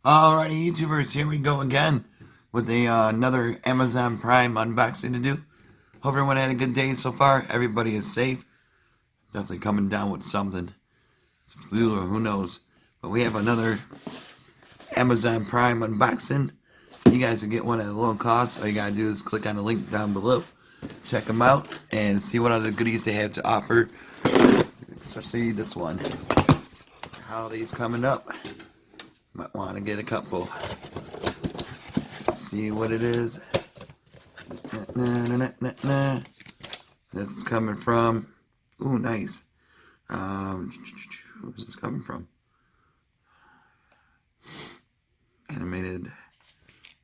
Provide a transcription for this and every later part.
Alrighty, YouTubers, here we go again with another Amazon Prime unboxing to do. Hope everyone had a good day so far. Everybody is safe. Definitely coming down with something. Flu or who knows. But we have another Amazon Prime unboxing. You guys can get one at a low cost. All you gotta do is click on the link down below. Check them out and see what other goodies they have to offer. Especially this one. Holidays coming up. Might want to get a couple. See what it is. This is coming from. Ooh, nice. Who's this coming from? Animated.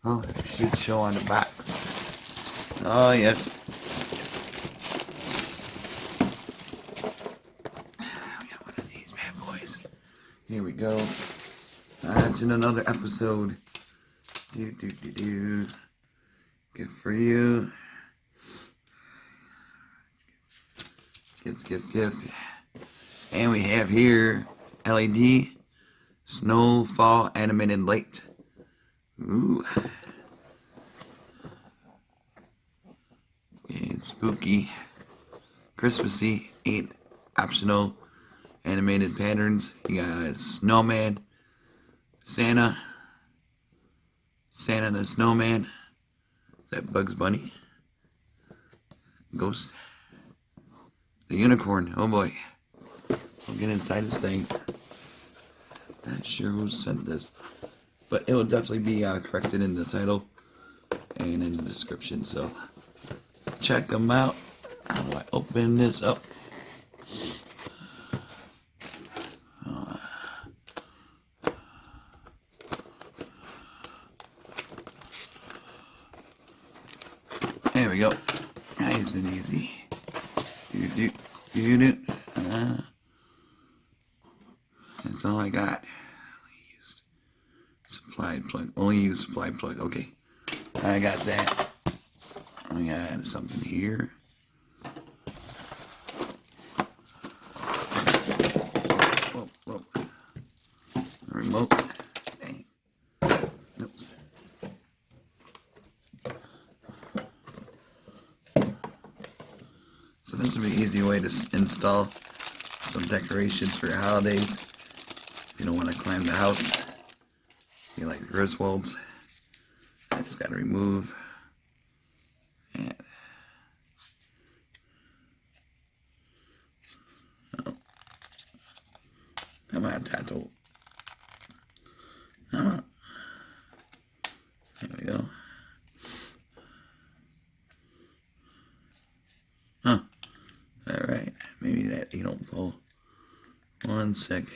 Oh, it should show on the box. Oh, yes. We got one of these bad boys. Here we go. That's in another episode. Good for you. Gift. And we have here LED Snowfall animated light. Ooh. And spooky, Christmassy, 8 optional animated patterns. You got snowman, Santa the snowman. Is that Bugs Bunny? Ghost. The unicorn. Oh boy. We'll get inside this thing. Not sure who sent this, but it will definitely be corrected in the title and in the description. So check them out. How do I open this up? There we go. Nice and easy. That's all I got. Only use supply plug. Okay. I got that. We got something here. Whoa. A remote. Dang. Oops. So this would be an easy way to install some decorations for your holidays. If you don't want to climb the house, you like Griswolds. I just got to remove. And oh. Come on, Tato. Come on. There we go. Huh. Alright. Maybe that you don't pull. One sec.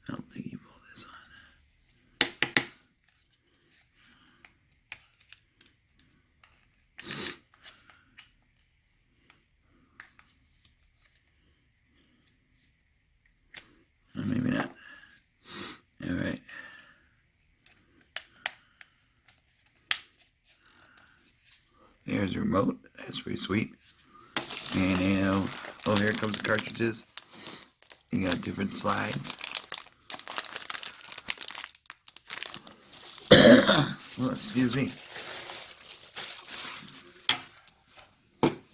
I don't think you pull this on. Or maybe not. Alright. There's the remote. That's pretty sweet. And now, oh, here comes the cartridges. You got different slides. Oh, excuse me.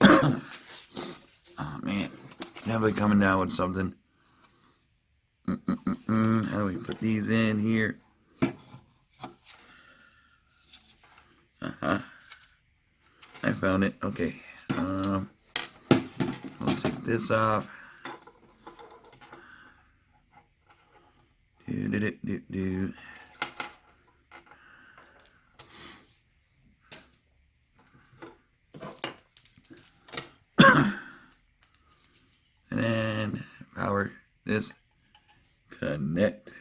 Oh man, definitely coming down with something. How do we put these in here? I found it. Okay. I'll take this off. Do. And then power this. Connect.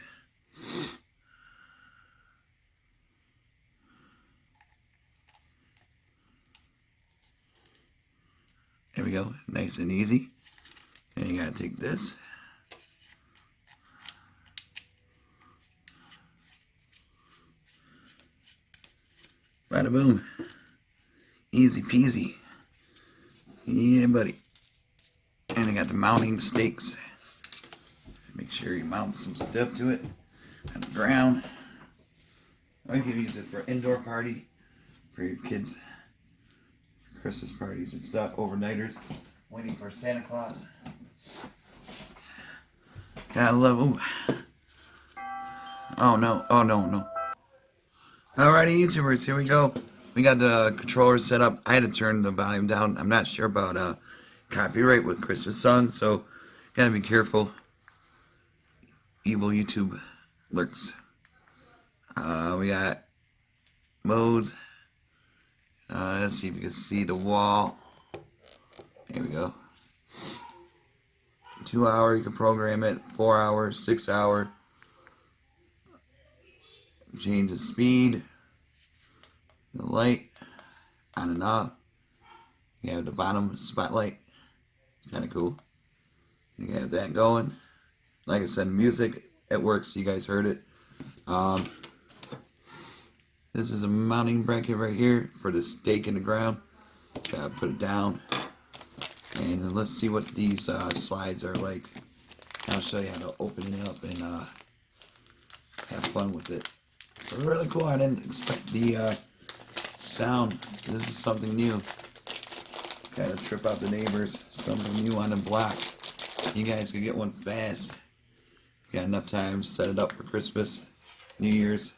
There we go. Nice and easy. And you gotta take this. Bada boom. Easy peasy. Yeah, buddy. And I got the mounting stakes. Make sure you mount some stuff to it on the ground. Or you can use it for indoor party, for your kids, Christmas parties and stuff, overnighters, waiting for Santa Claus. Gotta love, ooh. Oh no, oh no, no. Alrighty, YouTubers, here we go. We got the controller set up. I had to turn the volume down. I'm not sure about copyright with Christmas songs, so gotta be careful. Evil YouTube lurks. We got modes. Let's see if you can see the wall. There we go. 2 hour, you can program it. 4 hours, 6 hour. Change the speed. The light on and off. You have the bottom spotlight. Kind of cool. You have that going. Like I said, music, it works. You guys heard it. This is a mounting bracket right here for the stake in the ground. Gotta put it down. And let's see what these slides are like. I'll show you how to open it up and have fun with it. So really cool. I didn't expect the sound. This is something new. Kind of trip out the neighbors. Something new on the block. You guys can get one fast. Got enough time to set it up for Christmas, New Year's.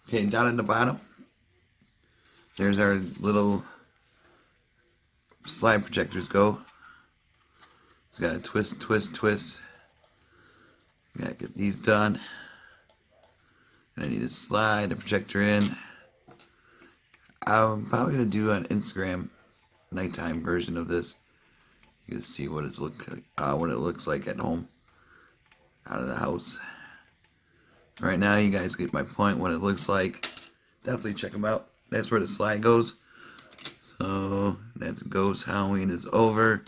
Okay, down at the bottom, there's our little slide projectors go. It's got a twist, twist, twist. Gotta get these done. And I need to slide the projector in. I'm probably gonna do an Instagram nighttime version of this. You can see what it's what it looks like at home, out of the house. Right now, you guys get my point, what it looks like. Definitely check them out. That's where the slide goes. So, that's Ghost Halloween is over.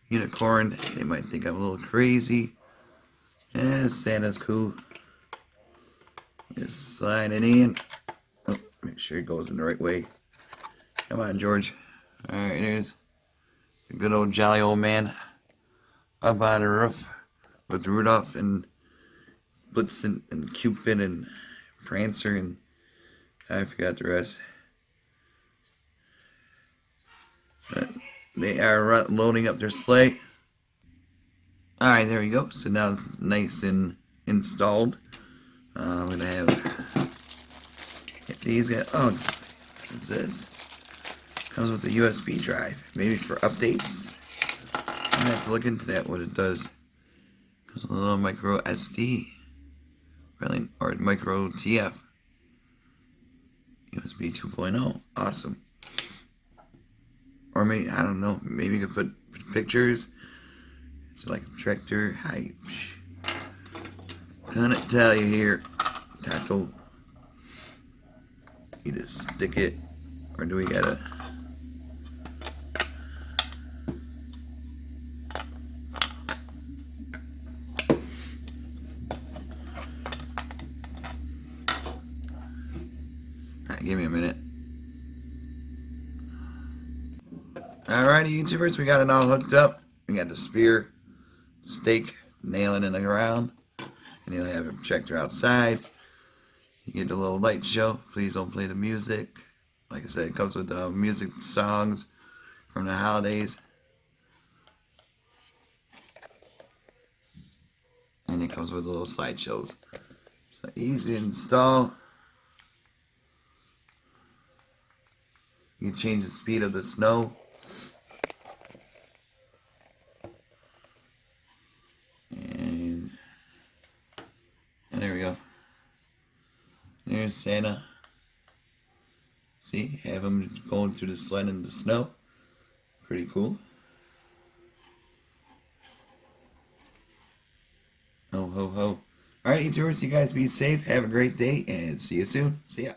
Unicorn, they might think I'm a little crazy. And Santa's cool. Just slide it in. Oh, make sure it goes in the right way. Come on, George. Alright, there's a good old jolly old man up on the roof with Rudolph and Blitzen and Cupid and Prancer and I forgot the rest. But they are loading up their sleigh. Alright, there we go. So now it's nice and installed. I'm gonna have these guys. Oh, what's this? Comes with a USB drive, maybe for updates. I'm gonna have to look into that, what it does. Comes with a little micro SD. Really, or micro TF. USB 2.0. Awesome. Or maybe, I don't know, maybe you could put pictures. It's like a projector. I couldn't tell you here. Tato. You just stick it, or do we gotta? Alright, give me a minute. Alrighty, YouTubers, we got it all hooked up. We got the spear, stake, nailing in the ground, and you'll have a projector outside. You get the little light show. Please don't play the music. Like I said, it comes with music songs from the holidays. And it comes with little slideshows. So easy to install. You can change the speed of the snow. And there we go. There's Santa. See, have him going through the sled in the snow. Pretty cool. Ho, ho, ho. Alright, YouTubers, you guys be safe. Have a great day, and see you soon. See ya.